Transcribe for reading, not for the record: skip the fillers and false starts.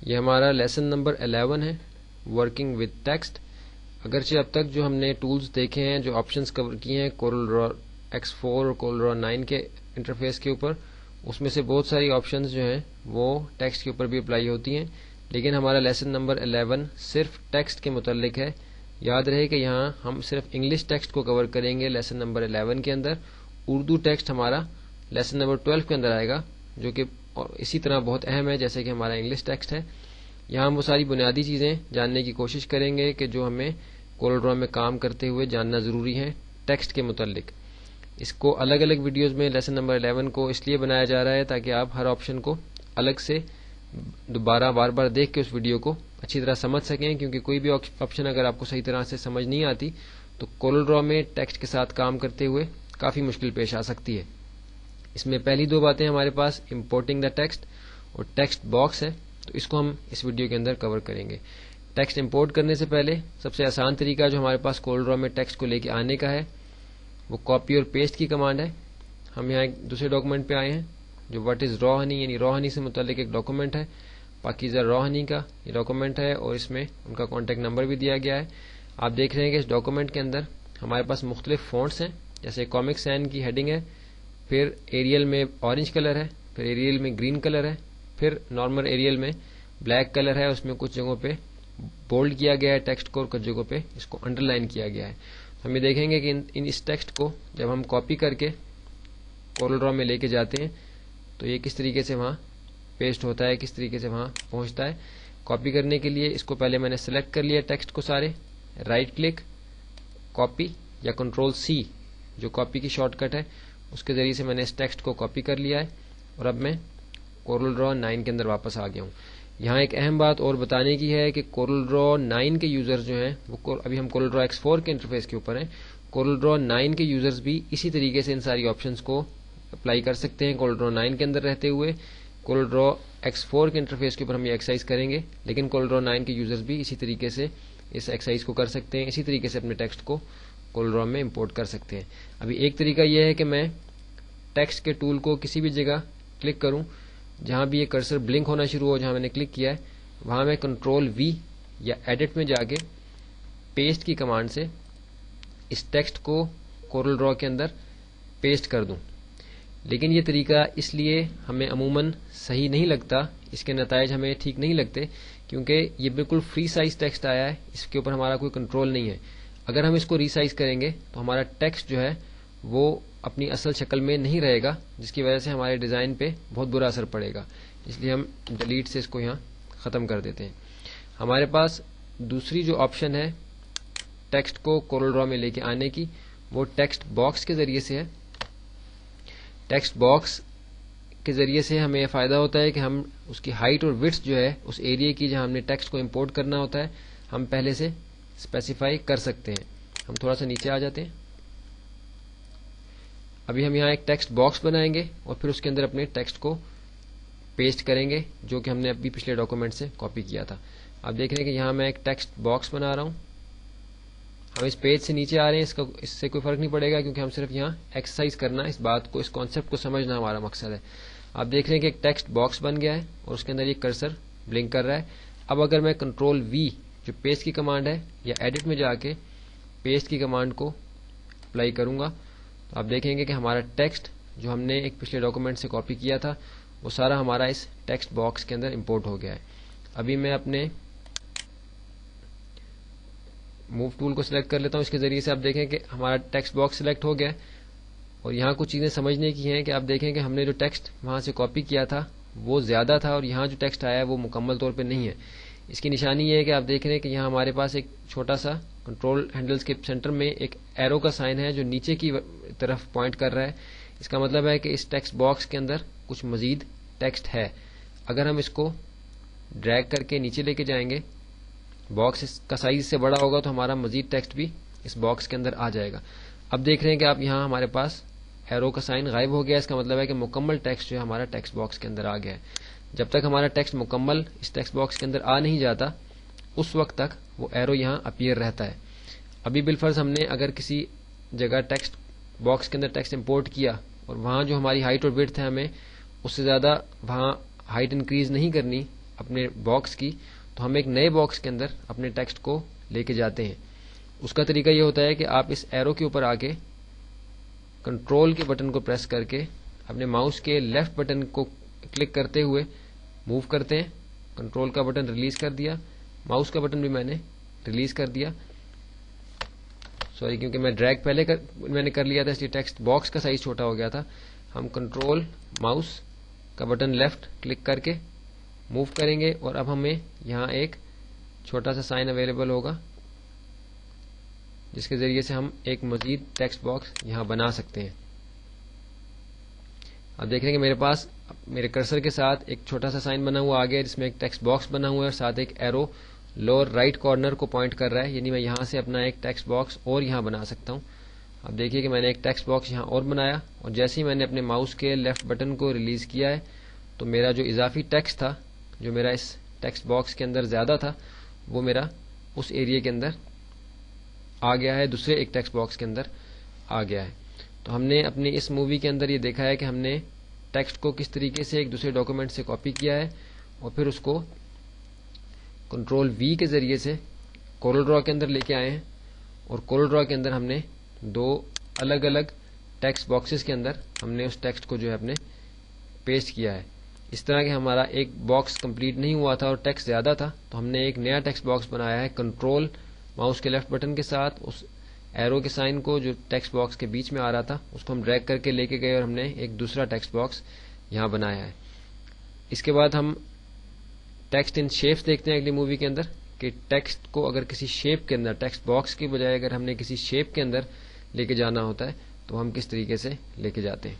یہ ہمارا lesson number 11 ہے، ورکنگ وتھ ٹیکسٹ۔ اگرچہ اب تک جو ہم نے ٹولز دیکھے ہیں، جو آپشنز کور کیے ہیں کورل ڈرا X4 اور کورل ڈرا 9 کے انٹرفیس کے اوپر، اس میں سے بہت ساری آپشنز جو ہیں وہ ٹیکسٹ کے اوپر بھی اپلائی ہوتی ہیں، لیکن ہمارا لیسن نمبر 11 صرف ٹیکسٹ کے متعلق ہے۔ یاد رہے کہ یہاں ہم صرف انگلش ٹیکسٹ کو کور کریں گے لیسن نمبر 11 کے اندر، اردو ٹیکسٹ ہمارا لیسن نمبر 12 کے اندر آئے گا، جو کہ اسی طرح بہت اہم ہے جیسے کہ ہمارا انگلش ٹیکسٹ ہے۔ یہاں ہم وہ ساری بنیادی چیزیں جاننے کی کوشش کریں گے کہ جو ہمیں کورل ڈرا میں کام کرتے ہوئے جاننا ضروری ہے ٹیکسٹ کے متعلق۔ اس کو الگ الگ ویڈیوز میں لیسن نمبر 11 کو اس لیے بنایا جا رہا ہے تاکہ آپ ہر آپشن کو الگ سے دوبارہ بار بار دیکھ کے اس ویڈیو کو اچھی طرح سمجھ سکیں، کیونکہ کوئی بھی آپشن اگر آپ کو صحیح طرح سے سمجھ نہیں آتی تو کورل ڈرا میں ٹیکسٹ کے ساتھ کام کرتے ہوئے کافی مشکل پیش آ سکتی ہے۔ اس میں پہلی دو باتیں ہمارے پاس امپورٹنگ دا ٹیکسٹ اور ٹیکسٹ باکس ہے، تو اس کو ہم اس ویڈیو کے اندر کور کریں گے۔ ٹیکسٹ امپورٹ کرنے سے پہلے سب سے آسان طریقہ جو ہمارے پاس کورل ڈرا میں ٹیکسٹ کو لے کے آنے کا ہے وہ کاپی اور پیسٹ کی کمانڈ ہے۔ ہم یہاں ایک دوسرے ڈاکومنٹ پہ آئے ہیں جو واٹ از را ہنی، یعنی را ہنی سے متعلق ایک ڈاکومنٹ ہے، پاکیزہ را ہنی کا یہ ڈاکومنٹ ہے، اور اس میں ان کا کانٹیکٹ نمبر بھی دیا گیا ہے۔ آپ دیکھ رہے ہیں کہ اس ڈاکومنٹ کے اندر ہمارے پاس مختلف فونٹس ہیں، جیسے کامک سین کی ہیڈنگ ہے، پھر ایریل میں اورنج کلر ہے، پھر ایریل میں گرین کلر ہے، پھر نارمل ایریل میں بلیک کلر ہے، اس میں کچھ جگہوں پہ بولڈ کیا گیا ہے ٹیکسٹ کو اور کچھ جگہوں پہ اس کو انڈر لائن کیا گیا ہے۔ ہم یہ دیکھیں گے کہ اس ٹیکسٹ کو جب ہم کاپی کر کے کورل ڈرا میں لے کے جاتے ہیں تو یہ کس طریقے سے وہاں پیسٹ ہوتا ہے، کس طریقے سے وہاں پہنچتا ہے۔ کاپی کرنے کے لیے اس کو پہلے میں نے سلیکٹ کر لیا ٹیکسٹ کو سارے، رائٹ کلک، کاپی یا کنٹرول C جو کاپی کی شارٹ کٹ ہے، اس کے ذریعے سے میں نے اس ٹیکسٹ کو کاپی کر لیا ہے، اور اب میں کورل ڈرا 9 کے اندر واپس آ گیا ہوں۔ یہاں ایک اہم بات اور بتانے کی ہے کہ کورل ڈرا 9 کے یوزر جو ہیں وہ ابھی ہم کورل ڈرا X4 کے انٹرفیس کے اوپر ہیں، کورل ڈرا 9 کے یوزرز بھی اسی طریقے سے ان ساری آپشنز کو اپلائی کر سکتے ہیں کورل ڈرا 9 کے اندر رہتے ہوئے۔ کورل ڈرا X4 کے انٹرفیس کے اوپر ہم یہ ایکسرسائز کریں گے، لیکن کورل ڈرا 9 کے یوزرز بھی اسی طریقے سے اس ایکسرسائز کو کر سکتے ہیں، اسی طریقے سے اپنے ٹیکسٹ کو کورل ڈرا میں امپورٹ کر سکتے ہیں۔ ابھی ایک طریقہ یہ ہے کہ میں ٹیکسٹ کے ٹول کو کسی بھی جگہ کلک کروں، جہاں بھی یہ کرسر بلنک ہونا شروع ہو، جہاں میں نے کلک کیا ہے وہاں میں کنٹرول V یا ایڈٹ میں جا کے پیسٹ کی کمانڈ سے اس ٹیکسٹ کو کورل ڈرا کے اندر پیسٹ کر دوں۔ لیکن یہ طریقہ اس لیے ہمیں عموماً صحیح نہیں لگتا، اس کے نتائج ہمیں ٹھیک نہیں لگتے، کیونکہ یہ بالکل فری سائز ٹیکسٹ آیا ہے، اس کے اوپر ہمارا کوئی کنٹرول نہیں ہے۔ اگر ہم اس کو ری سائز کریں گے تو ہمارا ٹیکسٹ جو ہے وہ اپنی اصل شکل میں نہیں رہے گا، جس کی وجہ سے ہمارے ڈیزائن پہ بہت برا اثر پڑے گا، اس لیے ہم ڈیلیٹ سے اس کو یہاں ختم کر دیتے ہیں۔ ہمارے پاس دوسری جو آپشن ہے ٹیکسٹ کو کورل ڈرا میں لے کے آنے کی، وہ ٹیکسٹ باکس کے ذریعے سے ہے۔ ٹیکسٹ باکس کے ذریعے سے ہمیں یہ فائدہ ہوتا ہے کہ ہم اس کی ہائٹ اور وڈث جو ہے اس ایریا کی جہاں ہم نے ٹیکسٹ کو امپورٹ کرنا ہوتا ہے ہم پہلے سے اسپیسیفائی کر سکتے ہیں۔ ہم تھوڑا سا نیچے آ جاتے ہیں۔ ابھی ہم یہاں ایک ٹیکسٹ باکس بنائیں گے اور پھر اس کے اندر اپنے ٹیکسٹ کو پیسٹ کریں گے، جو کہ ہم نے ابھی پچھلے ڈاکومنٹ سے کاپی کیا تھا۔ آپ دیکھ رہے ہیں کہ یہاں میں ایک ٹیکسٹ باکس بنا رہا ہوں۔ ہم اس پیج سے نیچے آ رہے ہیں، اس سے کوئی فرق نہیں پڑے گا، کیونکہ ہم صرف یہاں ایکسرسائز کرنا، اس بات کو، اس کانسیپٹ کو سمجھنا ہمارا مقصد ہے۔ آپ دیکھ رہے ہیں کہ ایک ٹیکسٹ باکس بن گیا ہے اور اس کے اندر یہ کرسر بلنک کر رہا ہے۔ اب اگر میں کنٹرول V جو پیسٹ کی کمانڈ ہے یا ایڈٹ میں جا کے پیسٹ کی کمانڈ کو اپلائی کروں گا تو آپ دیکھیں گے کہ ہمارا ٹیکسٹ جو ہم نے ایک پچھلے ڈاکومنٹ سے کاپی کیا تھا وہ سارا ہمارا اس ٹیکسٹ باکس کے اندر امپورٹ ہو گیا ہے۔ ابھی میں اپنے موو ٹول کو سلیکٹ کر لیتا ہوں، اس کے ذریعے سے آپ دیکھیں کہ ہمارا ٹیکسٹ باکس سلیکٹ ہو گیا ہے، اور یہاں کچھ چیزیں سمجھنے کی ہیں کہ آپ دیکھیں کہ ہم نے جو ٹیکسٹ وہاں سے کاپی کیا تھا وہ زیادہ تھا، اور یہاں جو ٹیکسٹ آیا ہے وہ مکمل طور پہ نہیں ہے۔ اس کی نشانی یہ ہے کہ آپ دیکھ رہے ہیں کہ یہاں ہمارے پاس ایک چھوٹا سا کنٹرول ہینڈلز کے سینٹر میں ایک ایرو کا سائن ہے جو نیچے کی طرف پوائنٹ کر رہا ہے۔ اس کا مطلب ہے کہ اس ٹیکسٹ باکس کے اندر کچھ مزید ٹیکسٹ ہے۔ اگر ہم اس کو ڈریگ کر کے نیچے لے کے جائیں گے، باکس کا سائز سے بڑا ہوگا تو ہمارا مزید ٹیکسٹ بھی اس باکس کے اندر آ جائے گا۔ اب دیکھ رہے ہیں کہ آپ یہاں ہمارے پاس ایرو کا سائن غائب ہو گیا، اس کا مطلب ہے کہ مکمل ٹیکسٹ جو ہے ہمارا ٹیکسٹ باکس کے اندر آ گیا ہے۔ جب تک ہمارا ٹیکسٹ مکمل اس ٹیکسٹ باکس کے اندر آ نہیں جاتا اس وقت تک وہ ایرو یہاں اپیئر رہتا ہے۔ ابھی بالفرض ہم نے اگر کسی جگہ ٹیکسٹ باکس کے اندر ٹیکسٹ امپورٹ کیا اور وہاں جو ہماری ہائٹ اور وڈتھ ہے ہمیں اس سے زیادہ وہاں ہائٹ انکریز نہیں کرنی، اپنے باکس کی تو ہم ایک نئے باکس کے اندر اپنے ٹیکسٹ کو لے کے جاتے ہیں. اس کا طریقہ یہ ہوتا ہے کہ آپ اس ایرو کے اوپر آ کے کنٹرول کے بٹن کو پریس کر کے اپنے ماؤس کے لیفٹ بٹن کو کلک کرتے ہوئے موو کرتے ہیں. کنٹرول کا بٹن ریلیز کر دیا, ماؤس کا بٹن بھی میں نے ریلیز کر دیا, سوری کیونکہ میں ڈریگ پہلے میں نے کر لیا تھا اس لیے ٹیکسٹ باکس کا سائز چھوٹا ہو گیا تھا. ہم کنٹرول ماؤس کا بٹن لیفٹ کلک کر کے موو کریں گے اور اب ہمیں یہاں ایک چھوٹا سا سائن اویلیبل ہوگا جس کے ذریعے سے ہم ایک مزید ٹیکسٹ باکس یہاں بنا سکتے ہیں. اب دیکھ رہے ہیں کہ میرے پاس میرے کرسر کے ساتھ ایک چھوٹا سا سائن بنا ہوا آ گیا جس میں ایک ٹیکسٹ باکس بنا ہوا ہے اور ساتھ ایک ایرو لوور رائٹ کارنر کو پوائنٹ کر رہا ہے, یعنی میں یہاں سے اپنا ایک ٹیکسٹ باکس اور یہاں بنا سکتا ہوں. اب دیکھیے کہ میں نے ایک ٹیکسٹ باکس یہاں اور بنایا اور جیسے ہی میں نے اپنے ماؤس کے لیفٹ بٹن کو ریلیز کیا ہے تو میرا جو اضافی ٹیکسٹ تھا جو میرا اس ٹیکسٹ باکس کے اندر زیادہ تھا وہ میرا اس ایریا کے اندر آ گیا ہے, دوسرے ایک ٹیکسٹ باکس کے اندر آ گیا ہے. تو ہم نے اپنی اس مووی کے اندر یہ دیکھا ہے کہ ہم نے ٹیکسٹ کو کس طریقے سے ایک دوسرے ڈاکومنٹ سے کاپی کیا ہے اور پھر اس کو کنٹرول وی کے ذریعے سے کورل ڈرا کے اندر لے کے آئے ہیں اور کورل ڈرا کے اندر ہم نے دو الگ الگ ٹیکسٹ باکسز کے اندر ہم نے اس ٹیکسٹ کو جو ہے اپنے پیسٹ کیا ہے. اس طرح کہ ہمارا ایک باکس کمپلیٹ نہیں ہوا تھا اور ٹیکسٹ زیادہ تھا تو ہم نے ایک نیا ٹیکسٹ باکس بنایا ہے. کنٹرول ماؤس کے لیفٹ بٹن کے ساتھ اس ایرو کے سائن کو جو ٹیکسٹ باکس کے بیچ میں آ رہا تھا اس کو ہم ڈریگ کر کے لے کے گئے اور ہم نے ایک دوسرا ٹیکسٹ باکس یہاں بنایا ہے. اس کے بعد ہم ٹیکسٹ ان شیپس دیکھتے ہیں اگلی مووی کے اندر کہ ٹیکسٹ کو اگر کسی شیپ کے اندر ٹیکسٹ باکس کی بجائے اگر ہم نے کسی شیپ کے اندر لے کے جانا ہوتا ہے تو ہم کس طریقے سے لے کے جاتے ہیں.